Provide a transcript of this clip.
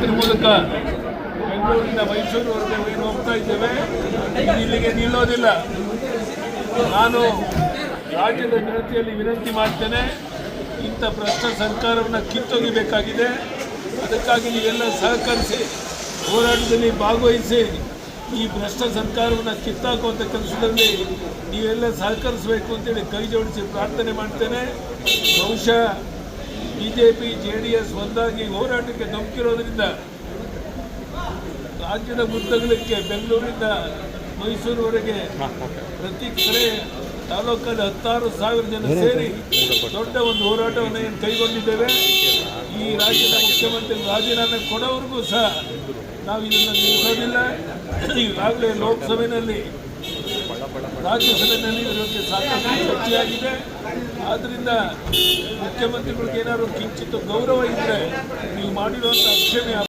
ಇದ್ರ ಮೂಲಕ ಬೆಂಗಳೂರಿನ ಮೈಸೂರುವರೆಗೆ ಏನು ಹೋಗ್ತಾ ಇದ್ದೇವೆ, ಇಲ್ಲಿಗೆ ನಿಲ್ಲೋದಿಲ್ಲ. ನಾನು ರಾಜ್ಯದ ಜನತೆಯಲ್ಲಿ ವಿನಂತಿ ಮಾಡ್ತೇನೆ, ಇಂಥ ಭ್ರಷ್ಟ ಸರ್ಕಾರವನ್ನು ಕಿತ್ತೊಗಿಬೇಕಾಗಿದೆ. ಅದಕ್ಕಾಗಿ ನೀವೆಲ್ಲ ಸಹಕರಿಸಿ, ಹೋರಾಟದಲ್ಲಿ ಭಾಗವಹಿಸಿ, ಈ ಭ್ರಷ್ಟ ಸರ್ಕಾರವನ್ನು ಕಿತ್ತಾಕುವಂಥ ಕೆಲಸದಲ್ಲಿ ನೀವೆಲ್ಲ ಸಹಕರಿಸಬೇಕು ಅಂತೇಳಿ ಕೈ ಜೋಡಿಸಿ ಪ್ರಾರ್ಥನೆ ಮಾಡ್ತೇನೆ. ಬಹುಶಃ ಬಿಜೆಪಿ JDS ಒಂದಾಗಿ ಹೋರಾಟಕ್ಕೆ ಧುಮುಕಿರೋದ್ರಿಂದ ರಾಜ್ಯದ ಉದ್ದಗಲಕ್ಕೆ ಬೆಂಗಳೂರಿಂದ ಮೈಸೂರುವರೆಗೆ ಪ್ರತಿ ಕಡೆ ತಾಲೂಕಲ್ಲಿ 16,000 ಜನ ಸೇರಿ ದೊಡ್ಡ ಒಂದು ಹೋರಾಟವನ್ನು ಏನು ಕೈಗೊಂಡಿದ್ದೇವೆ. ಈ ರಾಜ್ಯದ ಮುಖ್ಯಮಂತ್ರಿ ರಾಜೀನಾಮೆ ಕೊಡೋವರೆಗೂ ಸಹ ನಾವು ಇದನ್ನು ನಿಲ್ಲಿಸೋದಿಲ್ಲ. ಈಗಾಗಲೇ ಲೋಕಸಭೆಯಲ್ಲಿ, ರಾಜ್ಯಸಭೆಯಲ್ಲಿ ಇದಕ್ಕೆ ಸಾಕಷ್ಟು ಚರ್ಚೆಯಾಗಿದೆ. ಆದ್ದರಿಂದ ಮುಖ್ಯಮಂತ್ರಿಗಳಿಗೆ ಏನಾದರೂ ಕಿಂಚಿತ್ ಗೌರವ ಇದ್ದರೆ ನೀವು ಮಾಡಿರುವಂಥ ಅಕ್ಷಮೆ